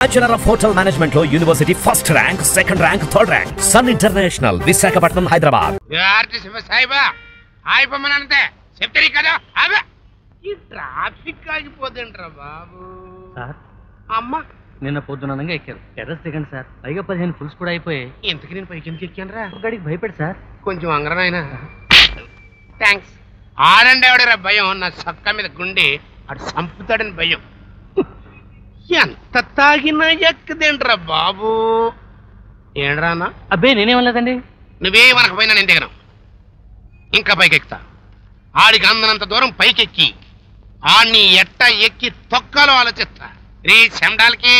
Bachelor of hotel management లో university first rank, second rank, third rank. Sun international, Visakhapatnam, Hyderabad. చెప్తారు కదా ఈ traffic ఆగిపోతుంటారా బాబు. అమ్మా నిన్న పొద్దునంగా ఎక్కారు. టెర్రస్ దిగండి సార్. పైగా 15 ఫుల్స్ కూడా అయిపోయాయి. ఇంతకి నేను పైకి ఎందుకు ఎక్కాను రా? గడికి భయపడి సార్. కొంచెం అంగరనాయన. థ్యాంక్స్. ఆడండి ఎవడరా భయం, నా సక్క మీద గుండె అటు చంపుతాడని భయం. ఎంత తాగినా ఎక్కదేంట్రా బాబు. ఏండ్రానా? అబ్బే నేనేమలేదండి. నువ్వేమనకపోయినా నేను దిగను. ఇంకా పైకెక్కుతా. ఆడికి అందనంత దూరం పైకెక్కి ఆడిని ఎట్ట ఎక్కి తొక్కలో ఆలోచిస్తా. రే చెండాలకి,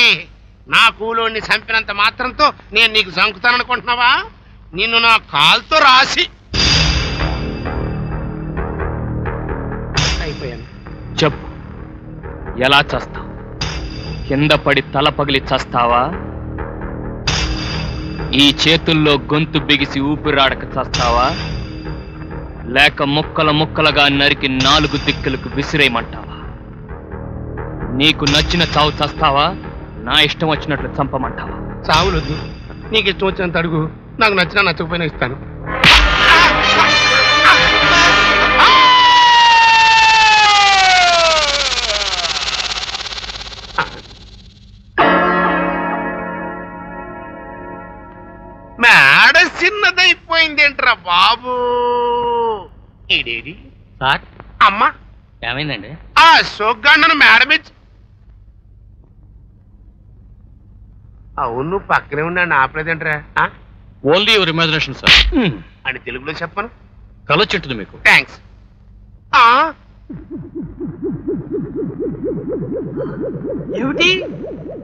నా కూలోని చంపినంత మాత్రంతో నేను నీకు చంకుతాననుకుంటున్నావా? నిన్ను నా కాలుతో రాసి అయిపోయాను. చెప్పు, ఎలా చస్తావు? కింద పడి తల పగిలి చస్తావా? ఈ చేతుల్లో గొంతు బిగిసి ఊపిరాడక చస్తావా? లేక ముక్కల ముక్కలుగా నరికి 4 దిక్కులకు విసిరేయమంటావా? నీకు నచ్చిన చావు చస్తావా? నా ఇష్టం వచ్చినట్లు చంపమంటావా? చావులొద్దు, నీకు ఇష్టం వచ్చినంత అడుగు. నాకు నచ్చినా నచ్చకపోయినా ఇస్తాను. మేడ చిన్నదైపోయిందేంట్రా బాబు. ఇదేది సార్? అమ్మా ఏమైందండి? ఆ సోగ్గాండను మేడమిచ్చి. అవును, పక్కనే ఉన్నాను ఆపలేదేంట్రా? ఓన్లీ యువర్ ఇమాజినేషన్ సార్ అని తెలుగులో చెప్పను. కలొచ్చుంటుంది మీకు. థ్యాంక్స్. ఏమిటి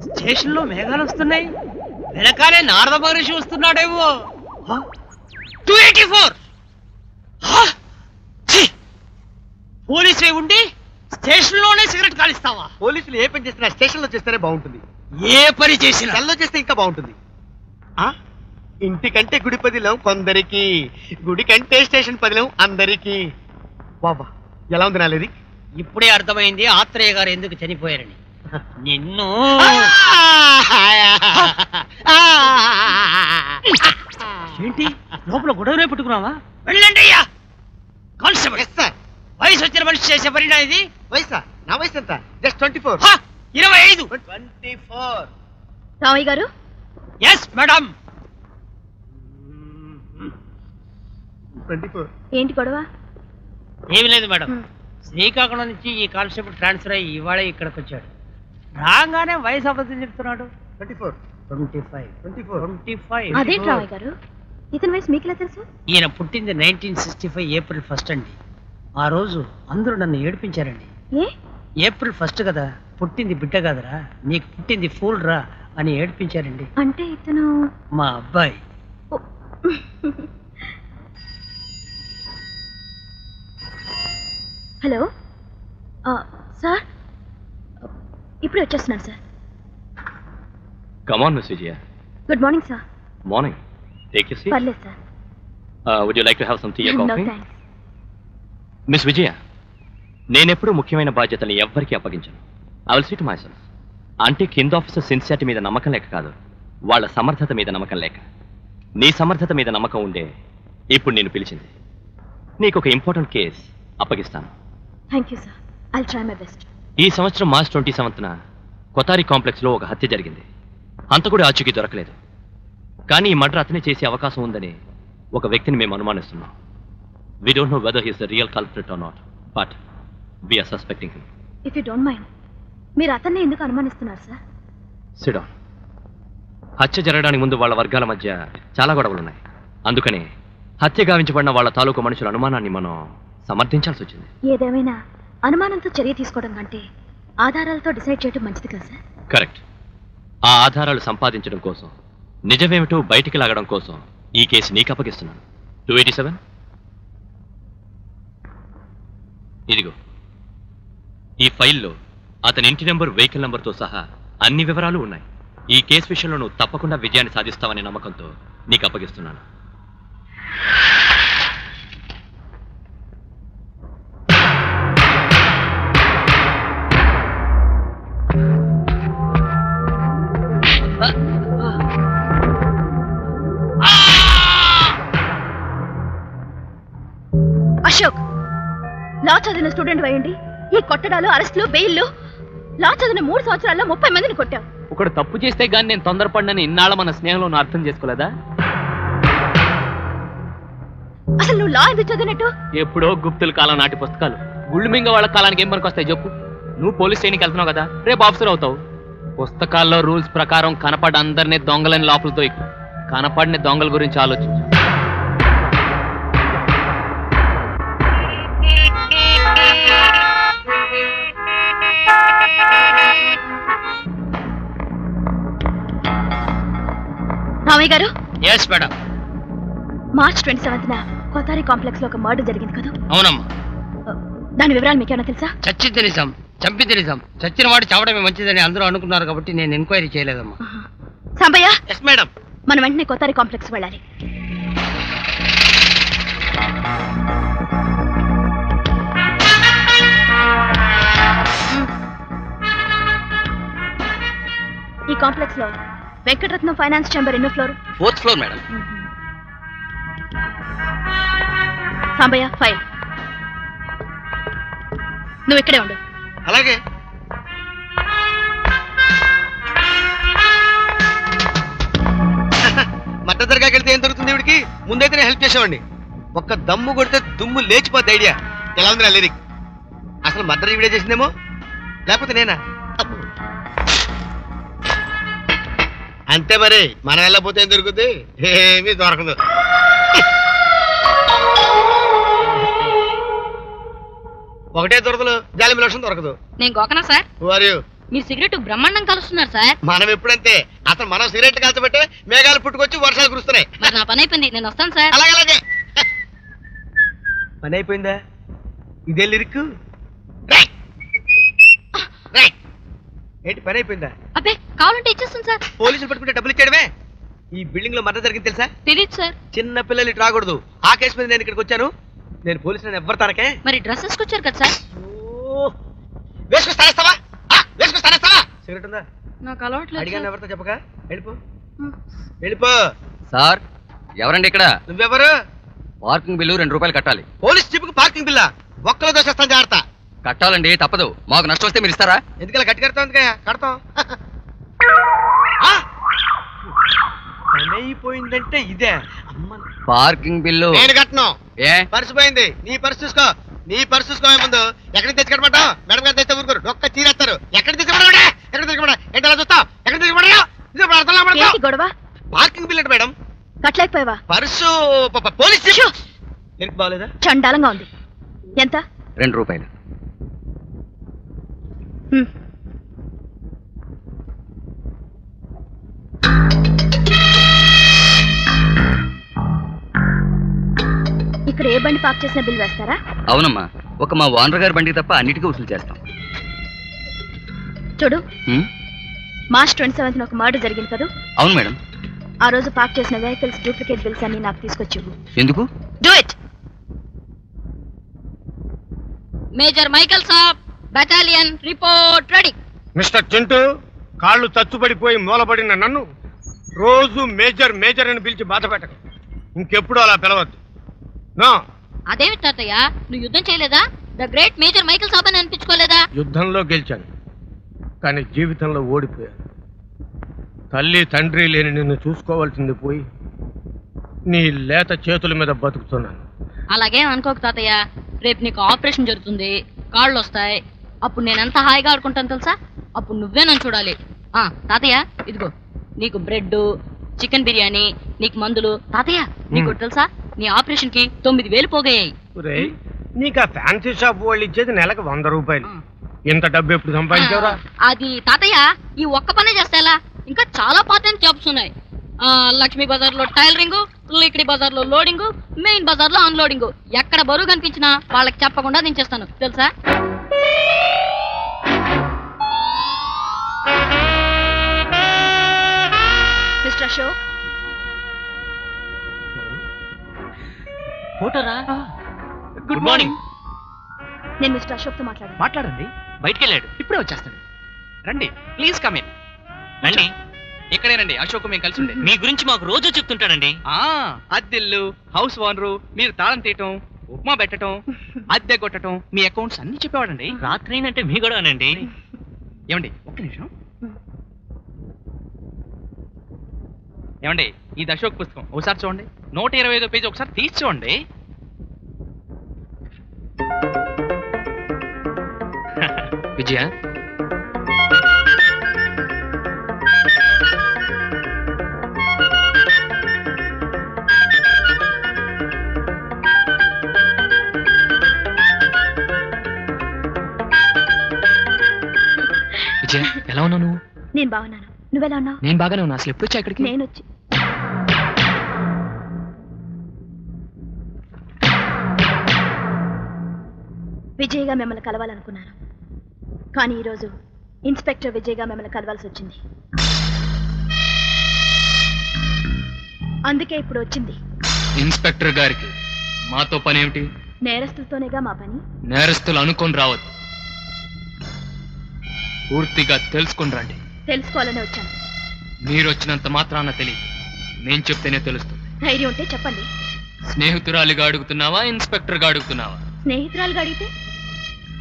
స్టేషన్ లో మేఘాలు వస్తున్నాయి? వెనకాలే నారద మహర్షి వస్తున్నాడేమో. 284 పోలీసు ఉండి స్టేషన్ లోనే సిగరెట్ కాలిస్తావా? పోలీసులు ఏ పని చేసినా స్టేషన్ లో చేస్తేనే బాగుంటుంది. ఏ పని చేసినా సెల్లో చేస్తే ఇంకా బాగుంటుంది. ఇంటికంటే గుడి 10 కొందరికి, గుడి కంటే స్టేషన్ 10 అందరికి. బాబా ఎలా ఉంది నాలేది? ఇప్పుడే అర్థమైంది ఆత్రేయ గారు ఎందుకు చనిపోయారని. నిన్ను ఏంటి లోపల గొడవనే పెట్టుకున్నావా? వెళ్ళండి అయ్యా. కానిస్టేబుల్, వయసు వచ్చిన మనిషి చేసే పరిణా ఇది? వయసా? నా వయసు ఎంత? జస్ట్ 24. 25. 24. రామయ్య గారు? Yes madam. 24. ఏంటి గొడవ? ఏమి లేదు మేడం. శ్రీకాకుళం నుంచి ఈ కానిస్టేబుల్ ట్రాన్స్ఫర్ అయ్యి ఇవాళ ఇక్కడికి వచ్చాడు. రాగానే వయసు అబద్ధం చెప్తున్నాడు. 24. 25. 24. అదేంటి రామయ్య గారు, ఇతని వయసు మీకెలా తెలుసు? ఈయన పుట్టింది 1965 ఏప్రిల్ 1 అండి. ఆ రోజు అందరూ నన్ను ఏడిపించారండి. ఏప్రిల్ 1 కదా, పుట్టింది బిడ్డ కదరా, నీకు పుట్టింది ఫూల్ రా అని ఏడిపించారండి. అంటే ఇతను మా అబ్బాయి. హలో సార్, ఇప్పుడే వచ్చేస్తున్నాను sir. Come on, Miss Vijaya. Good morning sir. Morning. Take your seat. పర్లేదు sir. Would you like to have some tea or no coffee? Thanks. Miss Vijaya, నేనెప్పుడు ముఖ్యమైన బాధ్యతని ఎవ్వరికీ అప్పగించను. I will see to myself. అంటే కింద officer sincerity మీద నమ్మకం లేక కాదు, వాళ్ళ సమర్థత మీద నమ్మకం లేక. నీ సమర్థత మీద నమ్మకం ఉండే ఇప్పుడు నేను పిలిచింది. నీకు ఒక ఇంపార్టెంట్ కేస్ అప్పగిస్తాను. Thank you sir. I'll try my best. ఈ సంవత్సరం మార్చ్ 27న కొతారి కాంప్లెక్స్లో ఒక హత్య జరిగింది. హంతకుడి ఆచూకీ దొరకలేదు. కానీ ఈ మర్డర్ అతనే చేసే అవకాశం ఉందని ఒక వ్యక్తిని మేము అనుమానిస్తున్నాం. We don't know whether he is the real culprit or not, but we are suspecting him. If you don't mind, మీరు అతన్ని ఎందుకు అనుమానిస్తున్నారు సార్? Sit down. హత్య జరగడానికి ముందు వాళ్ళ వర్గాల మధ్య చాలా గొడవలు ఉన్నాయి. అందుకనే హత్య గావించబడిన వాళ్ళ తాలూకు మనుషుల అనుమానాన్ని మనం సమర్థించాల్సి వచ్చింది. ఏదేమైనా అనుమానంతో చర్య తీసుకోవడం కంటే ఆధారాలతో డిసైడ్ చేయడం మంచిది కదా సార్? కరెక్ట్. ఆ ఆధారాలు సంపాదించడం కోసం, నిజమేమిటో బయటికి లాగడం కోసం ఈ కేసు నీకు అప్పగిస్తున్నాను. 287. ఇదిగో ఈ ఫైల్లో అతని ఇంటి నెంబర్, వెహికల్ నెంబర్తో సహా అన్ని వివరాలు ఉన్నాయి. ఈ కేసు విషయంలో నువ్వు తప్పకుండా విజయాన్ని సాధిస్తావనే నమ్మకంతో నీకు అప్పగిస్తున్నాను. అశోక్, లా చదివిన స్టూడెంట్ అయ్యండి ఈ కొట్టడాలు, అరెస్టులు, బెయిల్లు. లా చదివిన 3 సంవత్సరాల్లో 30 మందిని కొట్టావు. ఒకడు తప్పు చేస్తే గానీ నేను తొందరపడినని ఇన్నాళ్ళ మన స్నేహంలో అర్థం చేసుకోలేదా? అసలు నువ్వు లా ఎందుకు చదివినట్టు? ఎప్పుడో గుప్తుల కాలం నాటి పుస్తకాలు గుళ్ళు మింగ వాళ్ళ కాలానికి ఏం పనికి వస్తాయి చెప్పు? నువ్వు పోలీస్ స్టేషన్కి వెళ్తున్నావు కదా, రేపు ఆఫీసర్ అవుతావు. పుస్తకాల్లో రూల్స్ ప్రకారం కనపడి అందరినీ దొంగలని లోపలతో ఎక్కువ, కనపడిన దొంగల గురించి ఆలోచించు. రామయ్య గారు, ఎస్ మేడం. మార్చ్ 27న కోతారి కాంప్లెక్స్ లో ఒక మర్డర్ జరిగింది కదా? అవునమ్మా. దాని వివరాలు మీకేమైనా తెలుసా? చచ్చింది నిజం, చంపింది నిజం. చచ్చిన వాడు చావడమే మంచిదని అందరూ అనుకున్నారు కాబట్టి నేను ఎంక్వైరీ చేయలేదమ్మా. Sambayya, yes madam. మనం వెంటనే కోతారి కాంప్లెక్స్ వెళ్ళాలి. ఈ కాంప్లెక్స్ లో వెంకటరత్నం ఫైనాన్స్ ఛాంబర్ ఎన్నో floor? 4th floor madam. Sambayya, file. నువ్వు ఇక్కడే ఉండు. అలాగే. మట్ట దర్గాకి వెళ్తే ఏం దొరుకుతుంది ఇవిడికి? ముందైతే నేను హెల్ప్ చేసేవాడిని. ఒక్క దమ్ము కొడితే దుమ్ము లేచిపోద్ది ఐడియా. ఎలా ఉంది నా లిరిక్? అసలు మర్డర్ ఈవిడే చేసిందేమో, లేకపోతే నేనా? అంతే మరి, మనం వెళ్ళకపోతే ఏం దొరుకుతుంది? ఏమీ దొరకదు. ఒకటే దొరకదు, జాలిమి లోషన్ దొరకదు. నేను గోకనా సార్? వారు మీరు సిగరెట్ బ్రహ్మాండం కలుస్తున్నారు సార్. మనం ఎప్పుడంతే, అసలు మనం సిగరెట్ కాల్చబట్టే మేఘాలు పుట్టుకొచ్చి వర్షాలు కురుస్తున్నాయి. మరి నా పని అయిపోయింది, నేను వస్తాను సార్. అలాగే. పని అయిపోయిందా? ఇదే లిరిక్. ఏంటి పని అయిపోయిందా? అబ్బే, కావాలంటే ఇచ్చేస్తాను సార్. పోలీసులు పట్టుకుంటే డబ్బులు ఇచ్చేయడమే. ఈ బిల్డింగ్ లో మర్డర్ జరిగింది తెలుసా? తెలియదు సార్. చిన్న పిల్లలు ఇటు రాకూడదు. ఆ కేసు మీద నేను ఇక్కడికి వచ్చాను. నేను పోలీసులను ఎవ్వరు తనకే. మరి డ్రెస్ వేసుకొచ్చారు కదా సార్? వేసుకొస్తానేస్తావా? సిగరెట్ ఉందా? నాకు అలవాట్లేదు. అడిగాను ఎవరితో చెప్పక. వెళ్ళిపో, వెళ్ళిపో. సార్, ఎవరండి ఇక్కడ? నువ్వెవరు? పార్కింగ్ బిల్లు 2 రూపాయలు కట్టాలి. పోలీస్ జీపుకి పార్కింగ్ బిల్లా? ఒక్కలో దోషేస్తాను, జాగ్రత్త. కట్టాలండి, తప్పదు. మాకు నష్టం వస్తే మీరు ఇస్తారా? ఎందుకలా గట్టి కడతాం? ఎందుకయ్యా కడతాం. పని అయిపోయిందంటే ఇదే. పార్కింగ్ బిల్లు నేను కట్టను. ఏ? పర్సు పోయింది, నీ పర్సు చూసుకో. నీ పర్సు చూసుకో. ముందు ఎక్కడికి తెచ్చి కట్టమంటావు? మేడం గారు తెస్తే ఊరుకోరు, ఒక్క చీరేస్తారు. ఎక్కడ తెచ్చుకోమంటా? ఎక్కడ తెచ్చుకోమంటా? ఏంటి అలా చూస్తావు? ఎక్కడ తెచ్చుకోమంటా? గొడవ పార్కింగ్ బిల్ అంటే మేడం. కట్టలేకపోయావా? Purse police jeep. ఎందుకు బాగలేదా? చండాలంగా ఉంది. ఎంత? 2 రూపాయలు. ఇక్కడ ఏ బండి పార్క్ చేసిన బిల్ వేస్తారా? అవునమ్మా, ఒక మా ఓనర్ గారి బండికి తప్ప అన్నిటికీ వసూలు చేస్తాం. చూడు, మార్చ్ 27న ఒక మర్డర్ జరిగింది కదా? అవును మేడం. ఆ రోజు పార్క్ చేసిన వెహికల్స్ డూప్లికేట్ బిల్స్ అన్ని నాకు తీసుకొచ్చి. ఎందుకు? Do it. Major Michael Saab, battalion report ready. Mister Chintu, కాళ్ళు తచ్చుపడిపోయి మూలబడిన నన్ను రోజు మేజర్ మేజర్ అని పిలిచి బాధ పెట్టకు. ఇంకెప్పుడు అలా పిలవద్దు. నో. అదేమి తాతయ్య, నువ్వు యుద్ధం చేయలేదా? ద గ్రేట్ మేజర్ మైకల్ సాబ్ అని అనిపించుకోలేదా? యుద్ధంలో గెలిచాను, కానీ జీవితంలో ఓడిపోయాను. తల్లి తండ్రి లేని నిన్ను చూసుకోవాల్సింది పోయి నీ లేత చేతుల మీద బతుకుతున్నాను. అలాగే అనుకోకు తాతయ్య, రేపు నీకు ఆపరేషన్ జరుగుతుంది, కాళ్ళు వస్తాయి. అప్పుడు నేను ఎంత హాయిగా ఆడుకుంటాను తెలుసా? అప్పుడు నువ్వే నన్ను చూడాలి. తాతయ్య, ఇదిగో నీకు బ్రెడ్, చికెన్ బిర్యానీ, నీకు మందులు. తాతయ్య, నీకు తెలుసా, నీ ఆపరేషన్ కి 9,000 పోగయ్యాయి. నీకు ఆ ఫ్యాన్సీ షాప్ వాళ్ళు ఇచ్చేది నెలకు 100 రూపాయలు. ఇంత డబ్బు ఎప్పుడు సంపాదించావురా? అది తాతయ్య, ఈ ఒక్క పనే చేస్తా, ఇంకా చాలా పార్ట్ టైం జాబ్స్ ఉన్నాయి. లక్ష్మీ బజార్ లో టైలరింగ్, లిక్డి బజార్ లో లోడింగ్, మెయిన్ బజార్ లో అన్లోడింగ్. ఎక్కడ బరువు కనిపించినా వాళ్ళకి చెప్పకుండా దించేస్తాను తెలుసా? మిస్టర్ అశోక్, ఫోటోరా? Good morning. నేను మిస్టర్ అశోక్ తో మాట్లాడండి. బయటికి వెళ్ళాడు, ఇప్పుడే వచ్చేస్తాడు. రండి, ప్లీజ్ కమ్ ఇన్. రండి. ఇక్కడేనండి అశోక్ మేము కలిసి ఉండే. మీ గురించి మాకు రోజు చెప్తుంటాడండి. అద్దెల్లు, హౌస్ ఓనరు, మీరు తాళం తీయటం, ఉప్మా పెట్టడం, అద్దె కొట్టడం, మీ అకౌంట్స్ అన్ని చెప్పేవాడండి. రాత్రి అంటే మీ గొడవనండి. ఏమండి ఒక్క నిమిషం. ఏమండి ఇది అశోక్ పుస్తకం ఒకసారి చూడండి. 125వ పేజీ ఒకసారి తీసి చూడండి. విజయ, విజయ ఎలా ఉన్నావు నువ్వు? నేను బాగున్నాను. నువ్వెలా ఉన్నావు? నేను బాగానే ఉన్నా. అసలు ఎప్పుడు వచ్చా ఇక్కడికి? నేను వచ్చి విజయ్గా మిమ్మల్ని కలవాలనుకున్నాను, కానీ ఈరోజు ఇన్స్పెక్టర్ విజయ్గా మిమ్మల్ని కలవాల్సి వచ్చింది. అందుకే ఇప్పుడు వచ్చింది. ఇన్స్పెక్టర్ గారికి మాతో పని ఏమిటి? నేరస్తులతోనేగా మా పని. నేరస్తులు అనుకొని రావద్దు, పూర్తిగా తెలుసుకుని రండి. తెలుసుకోవాలనే వచ్చాను. మీరు వచ్చినంత మాత్రాన తెలియదు, నేను చెప్తేనే తెలుస్తుంది. ధైర్యం ఉంటే చెప్పండి. స్నేహితురాలిగా అడుగుతున్నావా, ఇన్స్పెక్టర్గా అడుగుతున్నావా? స్నేహితురాలుగా అడిగితే?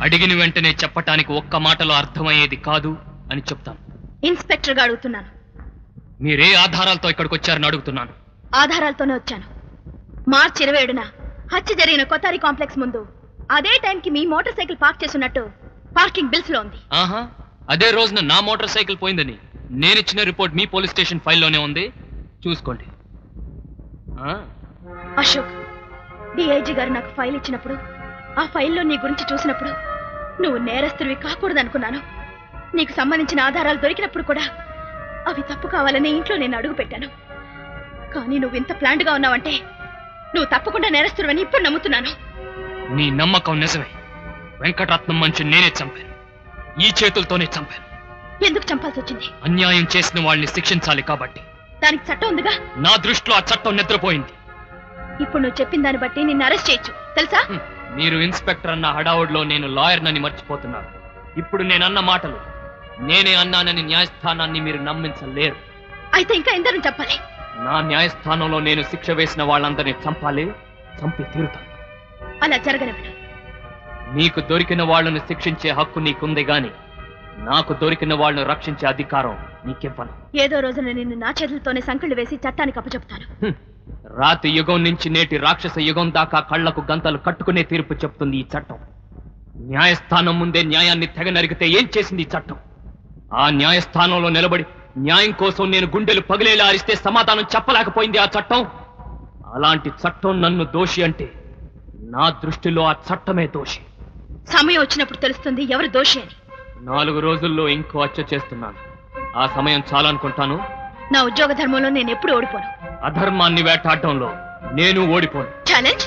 అడిగిన వెంటనే చెప్పటానికి ఒక్క మాటలో అర్థమయ్యేది కాదు అని చెప్తాను. ఇన్స్పెక్టర్గా అడుగుతున్నాను. మీరే ఆధారాలతో ఇక్కడికి వచ్చారని అడుగుతున్నాను. ఆధారాలతోనే వచ్చాను. మార్చి 27న హత్య జరిగిన కొత్తారి కాంప్లెక్స్ ముందు అదే టైంకి మీ మోటార్ సైకిల్ పార్క్ చేస్తున్నట్టు పార్కింగ్ బిల్స్ లో ఉంది. ఆహా, అదే రోజున నా మోటార్ సైకిల్ పోయిందని నేనిచ్చిన రిపోర్ట్ మీ పోలీస్ స్టేషన్ ఫైల్లోనే ఉంది, చూసుకోండి. అశోక్, డిఐజీ గారు నాకు ఫైల్ ఇచ్చినప్పుడు, ఆ ఫైల్లో నీ గురించి చూసినప్పుడు నువ్వు నేరస్తుడివి కాకూడదనుకున్నాను. నీకు సంబంధించిన ఆధారాలు దొరికినప్పుడు కూడా అవి తప్పు కావాలని ఇంట్లో నేను అడుగు పెట్టాను. కానీ నువ్వు ఇంత ప్లాంట్ గా ఉన్నావంటే నువ్వు తప్పకుండా నేరస్తుడివని ఇప్పుడు నమ్ముతున్నాను. నీ నమ్మకం నిజమే. వెంకటరత్నం మనిషిని నేనే చంపాను, ఈ చేతులతోనే చంపాను. ఎందుకు చంపాల్సి వచ్చింది? అన్యాయం చేసిన వాళ్ళని శిక్షించాలి కాబట్టి. దానికి చట్టం ఉందిగా. నా దృష్టిలో ఆ చట్టం నిద్రపోయింది. ఇప్పుడు నువ్వు చెప్పిన దాన్ని బట్టి నిన్ను అరెస్ట్ చేయొచ్చు, తెలుసా? మీరు ఇన్స్పెక్టర్ అన్న హడావుడిలో నేను లాయర్నని మర్చిపోతున్నాను. ఇప్పుడు నేనన్న మాటలు నేనే అన్నానని న్యాయస్థానాన్ని మీరు నమ్మించలేరు. అయితే ఇంకా ఎందరని చెప్పాలి? నా న్యాయస్థానంలో నేను శిక్ష వేసిన వాళ్ళందరినీ చంపాలి, చంపి తీరుతాను. అలా జరగనివ్వను. నీకు దొరికిన వాళ్ళను శిక్షించే హక్కు నీకుంది గాని నాకు దొరికిన వాళ్ళను రక్షించే అధికారం నీకివ్వను. ఏదో రోజున నిన్ను నా చేతులతోనే సంకళ్ళు వేసి చట్టానికి అప్పచెప్తాను. రాతి యుగం నుంచి నేటి రాక్షస యుగం దాకా కళ్లకు గంతలు కట్టుకునే తీర్పు చెప్తుంది ఈ చట్టం. న్యాయస్థానం ముందే న్యాయాన్ని తెగ నరిగితే ఏం చేసింది ఈ చట్టం? ఆ న్యాయస్థానంలో నిలబడి న్యాయం కోసం నేను గుండెలు పగిలేలా అరిస్తే సమాధానం చెప్పలేకపోయింది ఆ చట్టం. అలాంటి చట్టం నన్ను దోషి అంటే నా దృష్టిలో ఆ చట్టమే దోషి. సమయం వచ్చినప్పుడు తెలుస్తుంది ఎవరు దోషి అని. 4 రోజుల్లో ఇంకో హత్య చేస్తున్నాను. ఆ సమయం చాలనుకుంటాను. నా ఉద్యోగ ధర్మంలో నేను ఎప్పుడు ఓడిపోను. అధర్మాన్ని వేటాడటంలో నేను ఓడిపోను. ఛాలెంజ్.